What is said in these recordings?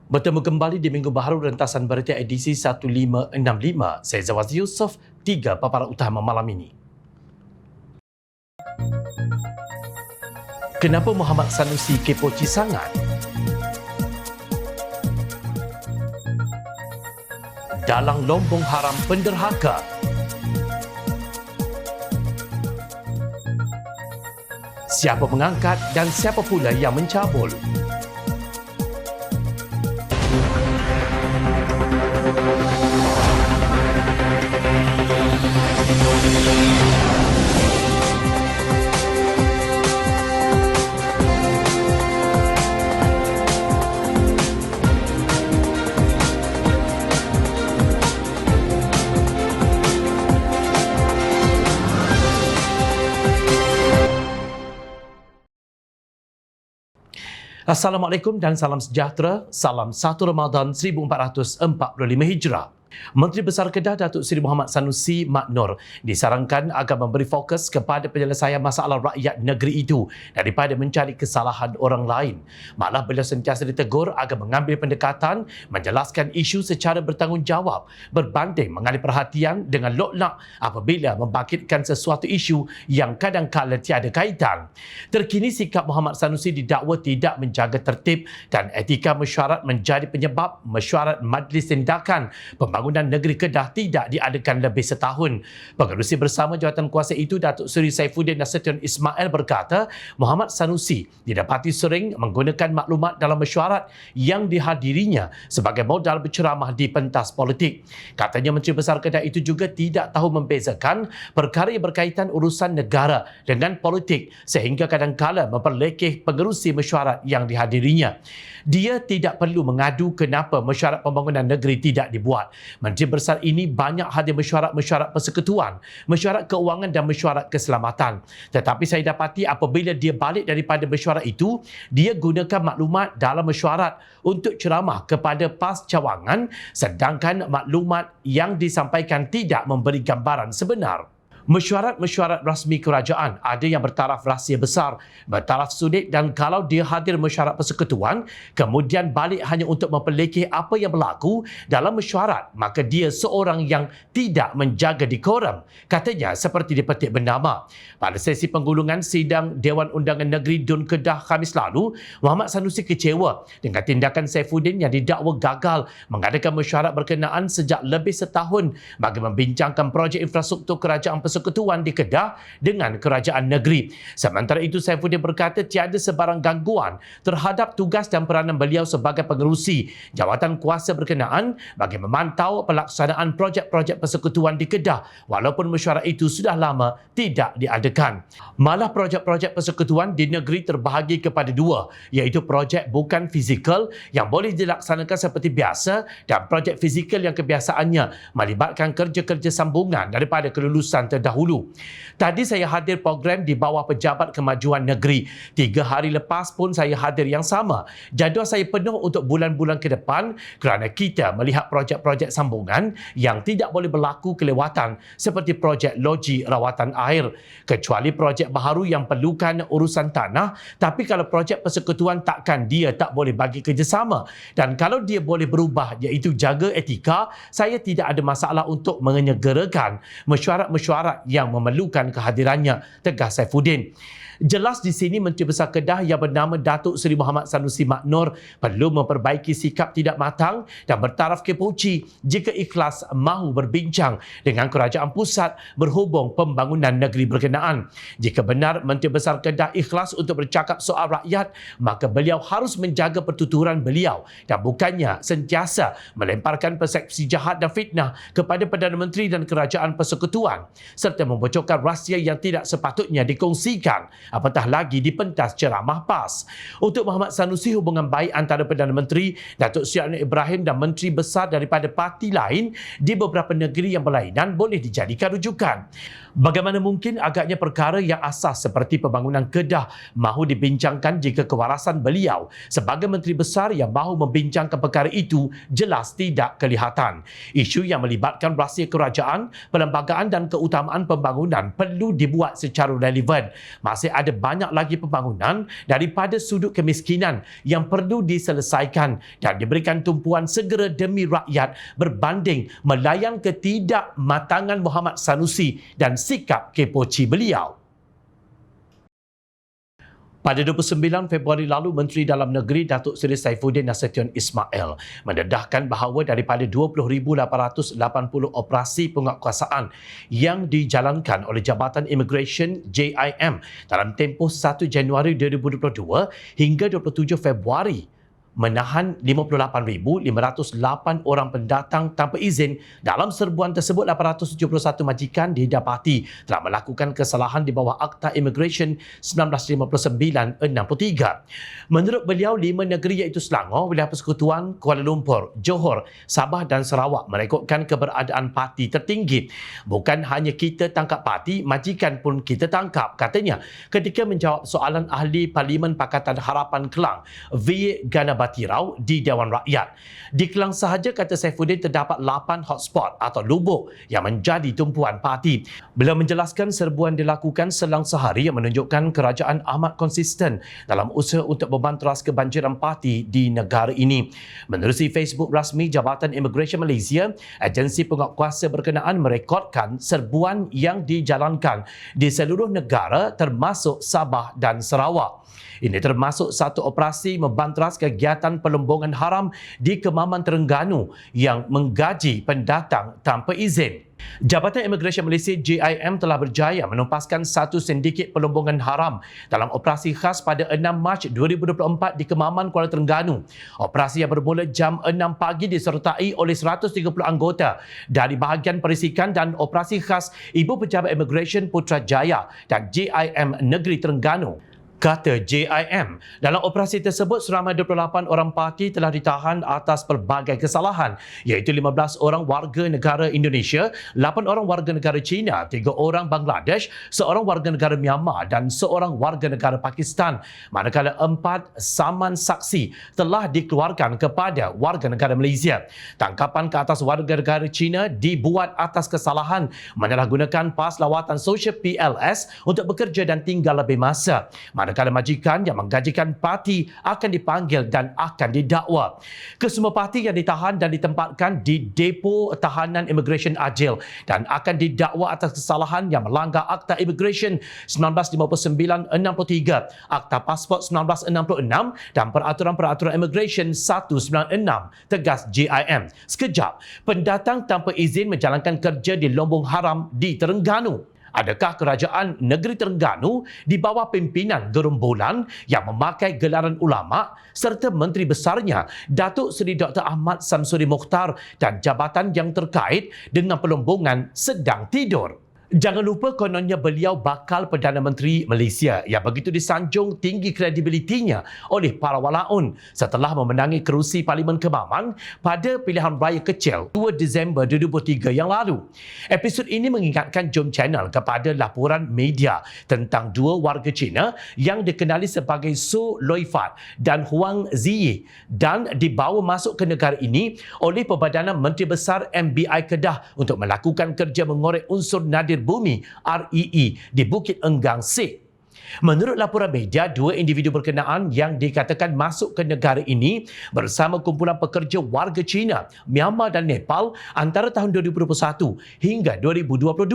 Bertemu kembali di Minggu Baharu Rentasan Berita edisi 1565. Saya Zawaz Yusof, 3 paparan utama malam ini. Kenapa Muhammad Sanusi kepoci sangat? Dalang lombong haram penderhaka. Siapa mengangkat dan siapa pula yang mencabul? Assalamualaikum dan salam sejahtera. Salam 1 Ramadan 1445 Hijrah. Menteri Besar Kedah Datuk Seri Muhammad Sanusi Mak Nur disarankan agar memberi fokus kepada penyelesaian masalah rakyat negeri itu daripada mencari kesalahan orang lain. Malah beliau sentiasa ditegur agar mengambil pendekatan menjelaskan isu secara bertanggungjawab berbanding mengalih perhatian dengan loklak apabila membangkitkan sesuatu isu yang kadang-kala tiada kaitan. Terkini sikap Muhammad Sanusi didakwa tidak menjaga tertib dan etika mesyuarat menjadi penyebab mesyuarat Majlis Tindakan Pembangunan Negeri Kedah tidak diadakan lebih setahun. Pengerusi bersama jawatankuasa itu, Datuk Seri Saifuddin Nasution Ismail berkata, Muhammad Sanusi didapati sering menggunakan maklumat dalam mesyuarat yang dihadirinya sebagai modal berceramah di pentas politik. Katanya Menteri Besar Kedah itu juga tidak tahu membezakan perkara yang berkaitan urusan negara dengan politik sehingga kadang-kala memperlekeh pengerusi mesyuarat yang dihadirinya. Dia tidak perlu mengadu kenapa mesyuarat pembangunan negeri tidak dibuat. Menteri Besar ini banyak hadir mesyuarat-mesyuarat persekutuan, mesyuarat keuangan dan mesyuarat keselamatan. Tetapi saya dapati apabila dia balik daripada mesyuarat itu, dia gunakan maklumat dalam mesyuarat untuk ceramah kepada PAS cawangan, sedangkan maklumat yang disampaikan tidak memberi gambaran sebenar. Mesyuarat-mesyuarat rasmi kerajaan ada yang bertaraf rahsia besar, bertaraf sulit, dan kalau dia hadir mesyuarat persekutuan kemudian balik hanya untuk memperlekeh apa yang berlaku dalam mesyuarat, maka dia seorang yang tidak menjaga dekoram. Katanya seperti dipetik bernama. Pada sesi penggulungan sidang Dewan Undangan Negeri Dun Kedah Khamis lalu, Muhammad Sanusi kecewa dengan tindakan Saifuddin yang didakwa gagal mengadakan mesyuarat berkenaan sejak lebih setahun bagi membincangkan projek infrastruktur kerajaan persekutuan di Kedah dengan kerajaan negeri. Sementara itu, Saifuddin berkata tiada sebarang gangguan terhadap tugas dan peranan beliau sebagai pengerusi jawatan kuasa berkenaan bagi memantau pelaksanaan projek-projek persekutuan di Kedah walaupun mesyuarat itu sudah lama tidak diadakan. Malah projek-projek persekutuan di negeri terbahagi kepada dua, iaitu projek bukan fizikal yang boleh dilaksanakan seperti biasa dan projek fizikal yang kebiasaannya melibatkan kerja-kerja sambungan daripada kelulusan terdahulu. Tadi saya hadir program di bawah Pejabat Kemajuan Negeri. 3 hari lepas pun saya hadir yang sama. Jadual saya penuh untuk bulan-bulan ke depan kerana kita melihat projek-projek sambungan yang tidak boleh berlaku kelewatan seperti projek loji rawatan air. Kecuali projek baharu yang perlukan urusan tanah, tapi kalau projek persekutuan takkan dia tak boleh bagi kerjasama. Dan kalau dia boleh berubah iaitu jaga etika, saya tidak ada masalah untuk menyegerakan mesyuarat-mesyuarat yang memerlukan kehadirannya, tegas Saifuddin. Jelas di sini Menteri Besar Kedah yang bernama Datuk Seri Muhammad Sanusi Mak Nur perlu memperbaiki sikap tidak matang dan bertaraf kepoci jika ikhlas mahu berbincang dengan kerajaan pusat berhubung pembangunan negeri berkenaan. Jika benar Menteri Besar Kedah ikhlas untuk bercakap soal rakyat, maka beliau harus menjaga pertuturan beliau dan bukannya sentiasa melemparkan persepsi jahat dan fitnah kepada Perdana Menteri dan kerajaan persekutuan serta membocorkan rahsia yang tidak sepatutnya dikongsikan, apatah lagi di pentas ceramah PAS. Untuk Muhammad Sanusi, hubungan baik antara Perdana Menteri Datuk Seri Anwar Ibrahim dan menteri besar daripada parti lain di beberapa negeri yang berlainan boleh dijadikan rujukan. Bagaimana mungkin agaknya perkara yang asas seperti pembangunan Kedah mahu dibincangkan jika kewarasan beliau sebagai Menteri Besar yang mahu membincangkan perkara itu jelas tidak kelihatan. Isu yang melibatkan rahsia kerajaan, perlembagaan dan keutamaan pembangunan perlu dibuat secara relevan. Masih ada banyak lagi pembangunan daripada sudut kemiskinan yang perlu diselesaikan dan diberikan tumpuan segera demi rakyat berbanding melayan ketidakmatangan Muhammad Sanusi dan sikap kepoci beliau. Pada 29 Februari lalu, Menteri Dalam Negeri Datuk Seri Saifuddin Nasution Ismail mendedahkan bahawa daripada 20,880 operasi penguatkuasaan yang dijalankan oleh Jabatan Immigration JIM dalam tempoh 1 Januari 2022 hingga 27 Februari, menahan 58,508 orang pendatang tanpa izin. Dalam serbuan tersebut, 871 majikan didapati telah melakukan kesalahan di bawah Akta Immigration 1959-63. Menurut beliau, 5 negeri iaitu Selangor, Wilayah Persekutuan, Kuala Lumpur, Johor, Sabah dan Sarawak merekodkan keberadaan parti tertinggi. Bukan hanya kita tangkap parti, majikan pun kita tangkap, katanya ketika menjawab soalan ahli Parlimen Pakatan Harapan Kelang, V. Ganabatirau di Dewan Rakyat. Di Kelang sahaja, kata Saifuddin, terdapat 8 hotspot atau lubuk yang menjadi tumpuan parti. Beliau menjelaskan serbuan dilakukan selang sehari yang menunjukkan kerajaan amat konsisten dalam usaha untuk membanteras kebanjiran parti di negara ini. Menerusi Facebook rasmi Jabatan Immigration Malaysia, agensi penguatkuasa berkenaan merekodkan serbuan yang dijalankan di seluruh negara termasuk Sabah dan Sarawak. Ini termasuk satu operasi membanteras kegiatan pelembungan haram di Kemaman Terengganu yang menggaji pendatang tanpa izin. Jabatan Immigration Malaysia JIM telah berjaya menumpaskan satu sindiket pelembungan haram dalam operasi khas pada 6 Mac 2024 di Kemaman, Kuala Terengganu. Operasi yang bermula jam 6 pagi disertai oleh 130 anggota dari bahagian perisikan dan operasi khas Ibu Pejabat Immigration Putrajaya dan JIM Negeri Terengganu. Kata JIM, dalam operasi tersebut seramai 28 orang parti telah ditahan atas pelbagai kesalahan, iaitu 15 orang warga negara Indonesia, 8 orang warga negara China, 3 orang Bangladesh, seorang warga negara Myanmar dan seorang warga negara Pakistan, manakala 4 saman saksi telah dikeluarkan kepada warga negara Malaysia. Tangkapan ke atas warga negara China dibuat atas kesalahan menyalahgunakan PAS lawatan sosial PLS untuk bekerja dan tinggal lebih masa. Manakala majikan yang menggajikan parti akan dipanggil dan akan didakwa. Kesemua parti yang ditahan dan ditempatkan di depo tahanan Immigration Adil dan akan didakwa atas kesalahan yang melanggar Akta Immigration 1959-63, Akta Pasport 1966 dan Peraturan-Peraturan Immigration 196, tegas JIM. Sekejap, pendatang tanpa izin menjalankan kerja di Lombong Haram di Terengganu. Adakah kerajaan negeri Terengganu di bawah pimpinan gerombolan yang memakai gelaran ulama serta menteri besarnya Datuk Seri Dr. Ahmad Samsuri Mokhtar dan jabatan yang terkait dengan pelombongan sedang tidur? Jangan lupa kononnya beliau bakal Perdana Menteri Malaysia yang begitu disanjung tinggi kredibilitinya oleh para walaun setelah memenangi kerusi Parlimen Kemaman pada pilihan raya kecil 2 Disember 2023 yang lalu. Episod ini mengingatkan Jom Channel kepada laporan media tentang 2 warga Cina yang dikenali sebagai Su Loifat dan Huang Ziyi dan dibawa masuk ke negara ini oleh Perdana Menteri Besar MBI Kedah untuk melakukan kerja mengorek unsur nadir bumi REE di Bukit Enggang Sik. Menurut laporan media, 2 individu berkenaan yang dikatakan masuk ke negara ini bersama kumpulan pekerja warga Cina, Myanmar dan Nepal antara tahun 2021 hingga 2022.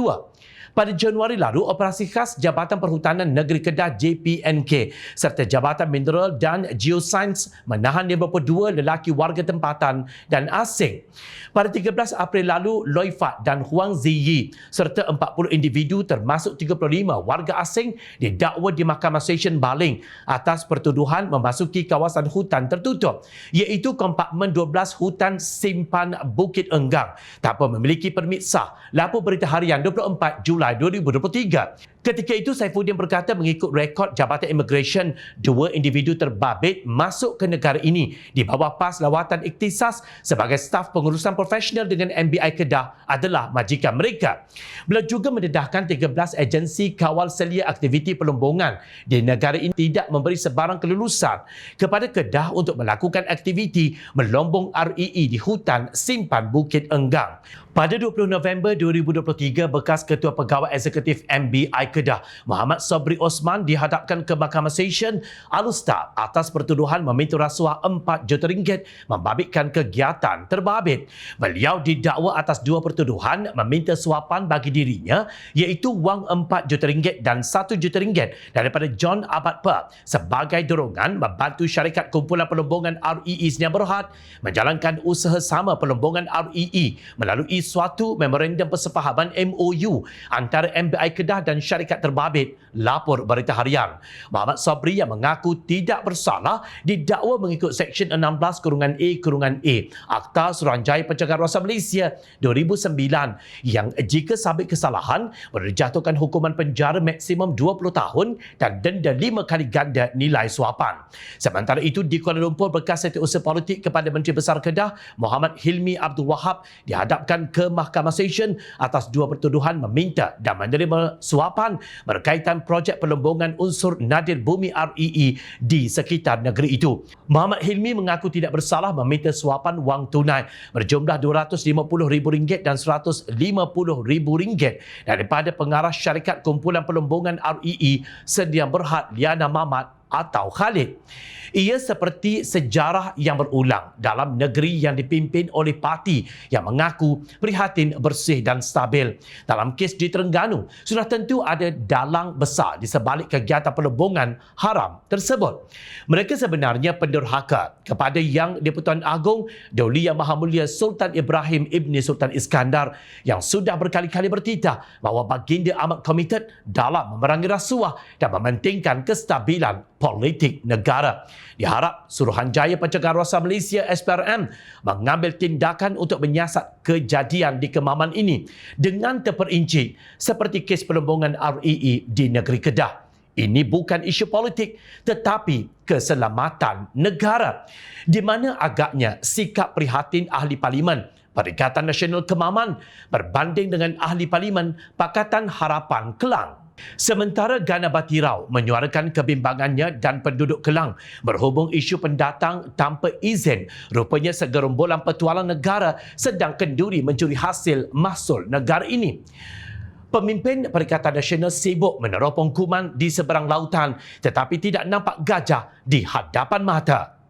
Pada Januari lalu, operasi khas Jabatan Perhutanan Negeri Kedah JPNK serta Jabatan Mineral dan Geosains menahan 52 lelaki warga tempatan dan asing. Pada 13 April lalu, Loifat dan Huang Ziyi serta 40 individu termasuk 35 warga asing didakwa di Mahkamah Session Baling atas pertuduhan memasuki kawasan hutan tertutup, iaitu Kompaktmen 12 Hutan Simpan Bukit Enggang tanpa memiliki permit sah. Lapor Berita Harian 24 Julai 2023. Ketika itu, Saifuddin berkata mengikut rekod Jabatan Immigration, 2 individu terbabit masuk ke negara ini di bawah PAS lawatan ikhtisas sebagai staf pengurusan profesional dengan MBI Kedah adalah majikan mereka. Beliau juga mendedahkan 13 agensi kawal selia aktiviti pelombongan di negara ini tidak memberi sebarang kelulusan kepada Kedah untuk melakukan aktiviti melombong REE di hutan simpan Bukit Enggang. Pada 20 November 2023, bekas Ketua Pegawai Eksekutif MBI Kedah, Muhammad Sabri Osman dihadapkan ke Mahkamah Session Alustar atas pertuduhan meminta rasuah RM4 juta membabitkan kegiatan terbabit. Beliau didakwa atas dua pertuduhan meminta suapan bagi dirinya iaitu wang RM4 juta dan RM1 juta daripada John Abad Perk sebagai dorongan membantu syarikat kumpulan pelombongan REE Sedia Berhad menjalankan usaha sama pelombongan REE melalui suatu memorandum persefahaman MOU antara MBI Kedah dan syarikat terbabit, lapor Berita Harian. Muhammad Sabri yang mengaku tidak bersalah didakwa mengikut Seksyen 16-A-A Akta Suruhanjaya Pencegahan Rasuah Malaysia 2009 yang jika sabit kesalahan boleh dijatuhkan hukuman penjara maksimum 20 tahun dan denda 5 kali ganda nilai suapan. Sementara itu di Kuala Lumpur, bekas setiausaha politik kepada Menteri Besar Kedah Muhammad Hilmi Abdul Wahab dihadapkan ke Mahkamah Session atas dua pertuduhan meminta dan menerima suapan berkaitan projek pelombongan unsur nadir bumi REE di sekitar negeri itu. Muhammad Hilmi mengaku tidak bersalah meminta suapan wang tunai berjumlah RM250,000 dan RM150,000 daripada pengarah syarikat kumpulan pelombongan REE Sedia Berhad Liana Mamat atau Khalid. Ia seperti sejarah yang berulang dalam negeri yang dipimpin oleh parti yang mengaku prihatin bersih dan stabil. Dalam kes di Terengganu, sudah tentu ada dalang besar di sebalik kegiatan pelombongan haram tersebut. Mereka sebenarnya pendurhaka kepada Yang di-Pertuan Agong Dauli Yang Maha Mulia Sultan Ibrahim Ibni Sultan Iskandar yang sudah berkali-kali bertitah bahawa baginda amat komited dalam memerangi rasuah dan mementingkan kestabilan politik negara. Diharap Suruhanjaya Pencegahan Rasuah Malaysia SPRM mengambil tindakan untuk menyiasat kejadian di Kemaman ini dengan terperinci seperti kes pelombongan REE di negeri Kedah. Ini bukan isu politik tetapi keselamatan negara, di mana agaknya sikap prihatin Ahli Parlimen Perikatan Nasional Kemaman berbanding dengan Ahli Parlimen Pakatan Harapan Kelang. Sementara Gana Batirau menyuarakan kebimbangannya dan penduduk Kelang berhubung isu pendatang tanpa izin. Rupanya segerombolan petualang negara sedang kenduri mencuri hasil mahsul negara ini. Pemimpin Perikatan Nasional sibuk meneropong kuman di seberang lautan tetapi tidak nampak gajah di hadapan mata.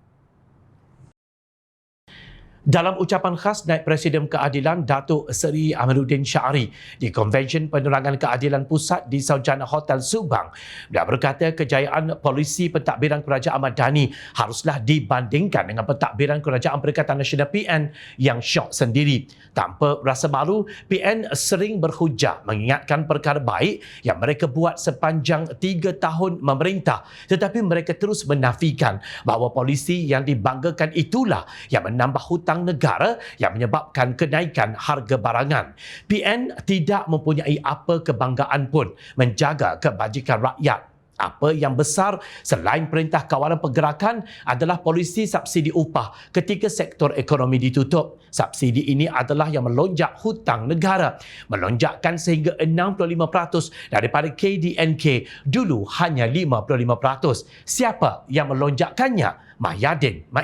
Dalam ucapan khas Naib Presiden Keadilan Datuk Seri Amiruddin Syari di Konvensyen Penerangan Keadilan Pusat di Saujana Hotel Subang, beliau berkata kejayaan polisi pentadbiran Kerajaan Madani haruslah dibandingkan dengan pentadbiran Kerajaan Perikatan Nasional PN yang syok sendiri. Tanpa rasa malu, PN sering berhujah mengingatkan perkara baik yang mereka buat sepanjang 3 tahun memerintah, tetapi mereka terus menafikan bahawa polisi yang dibanggakan itulah yang menambah hutang negara yang menyebabkan kenaikan harga barangan. PN tidak mempunyai apa kebanggaan pun menjaga kebajikan rakyat. Apa yang besar selain Perintah Kawalan Pergerakan adalah polisi subsidi upah ketika sektor ekonomi ditutup. Subsidi ini adalah yang melonjak hutang negara, melonjakkan sehingga 65% daripada KDNK dulu hanya 55%. Siapa yang melonjakkannya? Mak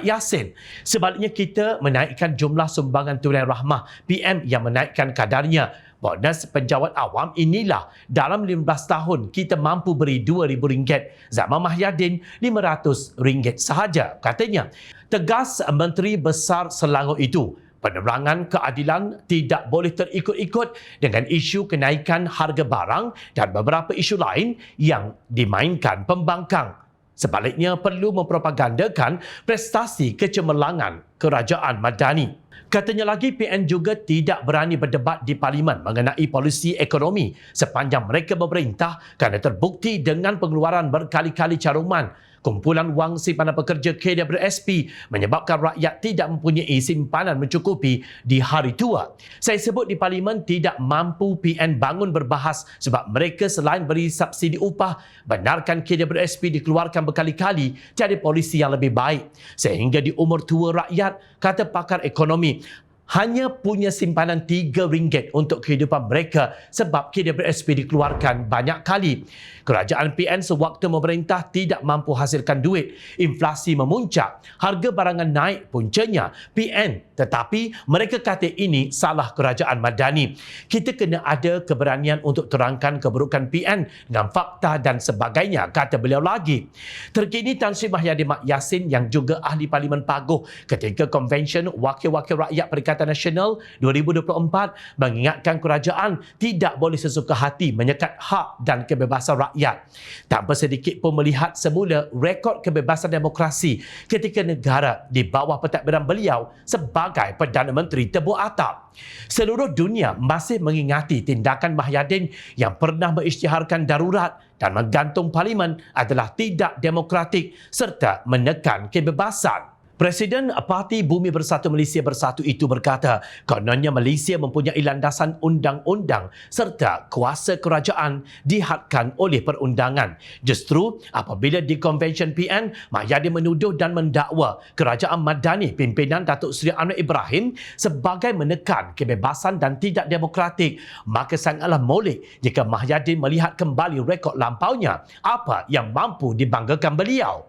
Yassin. Sebaliknya kita menaikkan jumlah sumbangan tunai rahmah, PM yang menaikkan kadarnya. Bonus penjawat awam inilah dalam 15 tahun kita mampu beri RM2,000. Zaman Mahyadin RM500 sahaja, katanya. Tegas Menteri Besar Selangor itu, penerangan keadilan tidak boleh terikut-ikut dengan isu kenaikan harga barang dan beberapa isu lain yang dimainkan pembangkang. Sebaliknya perlu mempropagandakan prestasi kecemerlangan Kerajaan Madani. Katanya lagi, PN juga tidak berani berdebat di Parlimen mengenai polisi ekonomi sepanjang mereka memerintah kerana terbukti dengan pengeluaran berkali-kali caruman. Kumpulan wang simpanan pekerja KWSP menyebabkan rakyat tidak mempunyai simpanan mencukupi di hari tua. Saya sebut di Parlimen tidak mampu PN bangun berbahas sebab mereka selain beri subsidi upah, benarkan KWSP dikeluarkan berkali-kali jadi polisi yang lebih baik. Sehingga di umur tua rakyat, kata pakar ekonomi, hanya punya simpanan RM3 untuk kehidupan mereka sebab KWSP dikeluarkan banyak kali. Kerajaan PN sewaktu memerintah tidak mampu hasilkan duit, inflasi memuncak, harga barangan naik puncanya PN, tetapi mereka kata ini salah kerajaan Madani. Kita kena ada keberanian untuk terangkan keburukan PN dengan fakta dan sebagainya, kata beliau lagi. Terkini Tan Sri Mahyadin Mat Yassin yang juga ahli Parlimen Paguh ketika Konvensyen Wakil-Wakil Rakyat Perikatan Nasional 2024 mengingatkan kerajaan tidak boleh sesuka hati menyekat hak dan kebebasan rakyat. Tanpa sedikit pun melihat semula rekod kebebasan demokrasi ketika negara di bawah pentadbiran beliau sebagai Perdana Menteri tebuk atap. Seluruh dunia masih mengingati tindakan Mahyadin yang pernah mengisytiharkan darurat dan menggantung parlimen adalah tidak demokratik serta menekan kebebasan. Presiden Parti Bumi Bersatu Malaysia Bersatu itu berkata, kononnya Malaysia mempunyai landasan undang-undang serta kuasa kerajaan dihadkan oleh perundangan. Justru apabila di Konvensyen PN, Mahyadin menuduh dan mendakwa kerajaan Madani pimpinan Datuk Seri Anwar Ibrahim sebagai menekan kebebasan dan tidak demokratik, maka sangatlah molek jika Mahyadin melihat kembali rekod lampaunya, apa yang mampu dibanggakan beliau.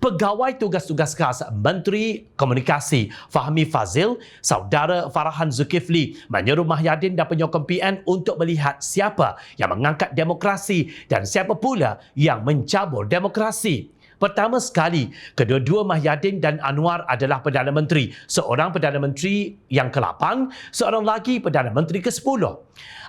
Pegawai tugas-tugas khas Menteri Komunikasi Fahmi Fazil, saudara Farhan Zulkifli menyuruh Mahyadin dan penyokong PN untuk melihat siapa yang mengangkat demokrasi dan siapa pula yang mencabul demokrasi. Pertama sekali, kedua-dua Mahyadin dan Anwar adalah Perdana Menteri. Seorang Perdana Menteri yang ke-8, seorang lagi Perdana Menteri ke-10.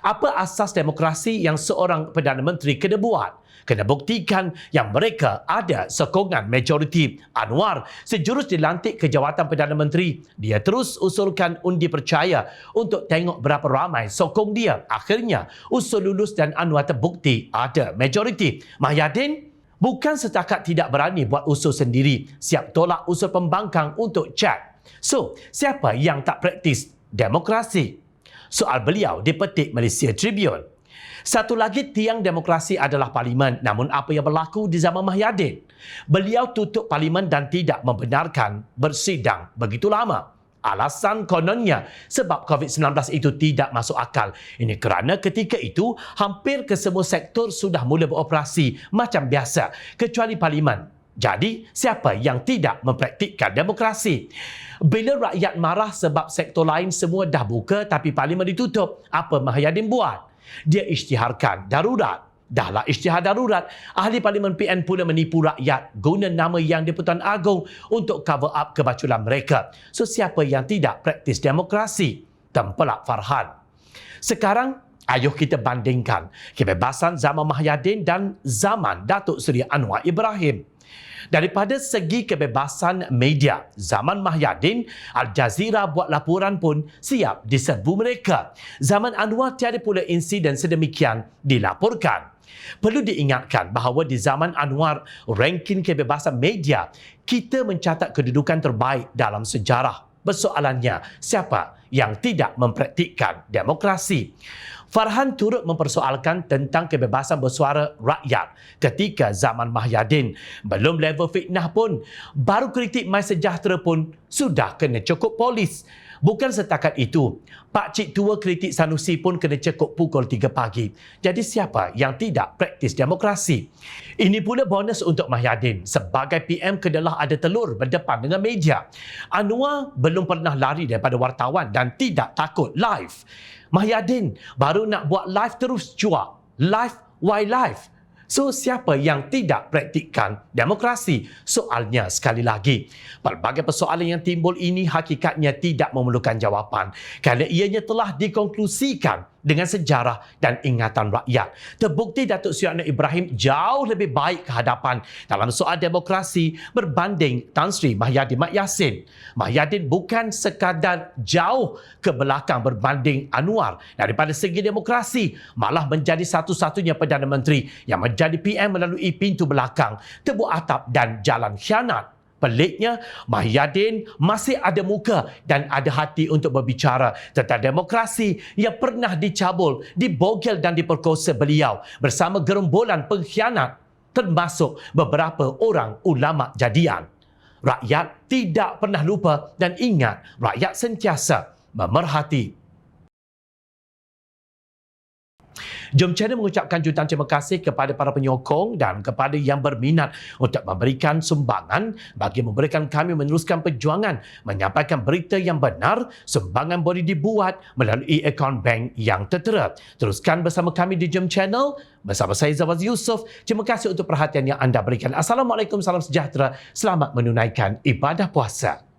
Apa asas demokrasi yang seorang Perdana Menteri kena buat? Kena buktikan yang mereka ada sokongan majoriti. Anwar sejurus dilantik ke jawatan Perdana Menteri. Dia terus usulkan undi percaya untuk tengok berapa ramai sokong dia. Akhirnya, usul lulus dan Anwar terbukti ada majoriti. Mahyadin bukan setakat tidak berani buat usul sendiri, siap tolak usul pembangkang untuk cek. So, siapa yang tak praktis demokrasi? Soal beliau dipetik Malaysia Tribune. Satu lagi tiang demokrasi adalah parlimen. Namun apa yang berlaku di zaman Mahyadin? Beliau tutup parlimen dan tidak membenarkan bersidang begitu lama. Alasan kononnya sebab COVID-19 itu tidak masuk akal. Ini kerana ketika itu hampir ke semua sektor sudah mula beroperasi macam biasa kecuali parlimen. Jadi, siapa yang tidak mempraktikkan demokrasi? Bila rakyat marah sebab sektor lain semua dah buka tapi parlimen ditutup, apa Mahyadin buat? Dia isytiharkan darurat. Dahlah isytihar darurat, ahli Parlimen PN pula menipu rakyat guna nama Yang di-Pertuan Agong untuk cover up kebaculan mereka. So, siapa yang tidak praktis demokrasi? Tempelak Farhan. Sekarang, ayuh kita bandingkan kebebasan zaman Mahyadin dan zaman Datuk Seri Anwar Ibrahim. Daripada segi kebebasan media, zaman Mahyadin, Al Jazeera buat laporan pun siap diserbu mereka. Zaman Anwar tiada pula insiden sedemikian dilaporkan. Perlu diingatkan bahawa di zaman Anwar, ranking kebebasan media, kita mencatat kedudukan terbaik dalam sejarah. Persoalannya, siapa yang tidak mempraktikkan demokrasi? Farhan turut mempersoalkan tentang kebebasan bersuara rakyat ketika zaman Mahyadin. Belum level fitnah pun, baru kritik MySejahtera pun sudah kena cukup polis. Bukan setakat itu, Pak Cik Tua kritik Sanusi pun kena cekuk pukul 3 pagi. Jadi siapa yang tidak praktis demokrasi? Ini pula bonus untuk Mahyadin. Sebagai PM kenalah ada telur berdepan dengan media. Anwar belum pernah lari daripada wartawan dan tidak takut live. Mahyadin baru nak buat live terus cuak. Live, why live? So, siapa yang tidak praktikkan demokrasi? Soalnya sekali lagi, pelbagai persoalan yang timbul ini hakikatnya tidak memerlukan jawapan kerana ianya telah dikonklusikan dengan sejarah dan ingatan rakyat. Terbukti Datuk Seri Anwar Ibrahim jauh lebih baik ke hadapan dalam soal demokrasi berbanding Tan Sri Mahyadin Mat Yassin. Mahyadin bukan sekadar jauh ke belakang berbanding Anwar daripada segi demokrasi, malah menjadi satu-satunya Perdana Menteri yang menjadi PM melalui pintu belakang, tebuk atap dan jalan khianat. Peliknya, Mahyadin masih ada muka dan ada hati untuk berbicara tentang demokrasi yang pernah dicabul, dibogel dan diperkosa beliau bersama gerombolan pengkhianat, termasuk beberapa orang ulama jadian. Rakyat tidak pernah lupa dan ingat, rakyat sentiasa memerhati. Jom Channel mengucapkan jutaan terima kasih kepada para penyokong dan kepada yang berminat untuk memberikan sumbangan bagi memberikan kami meneruskan perjuangan menyampaikan berita yang benar. Sumbangan boleh dibuat melalui akaun bank yang tertera. Teruskan bersama kami di Jom Channel bersama saya Zawaz Yusof. Terima kasih untuk perhatian yang anda berikan. Assalamualaikum, salam sejahtera. Selamat menunaikan ibadah puasa.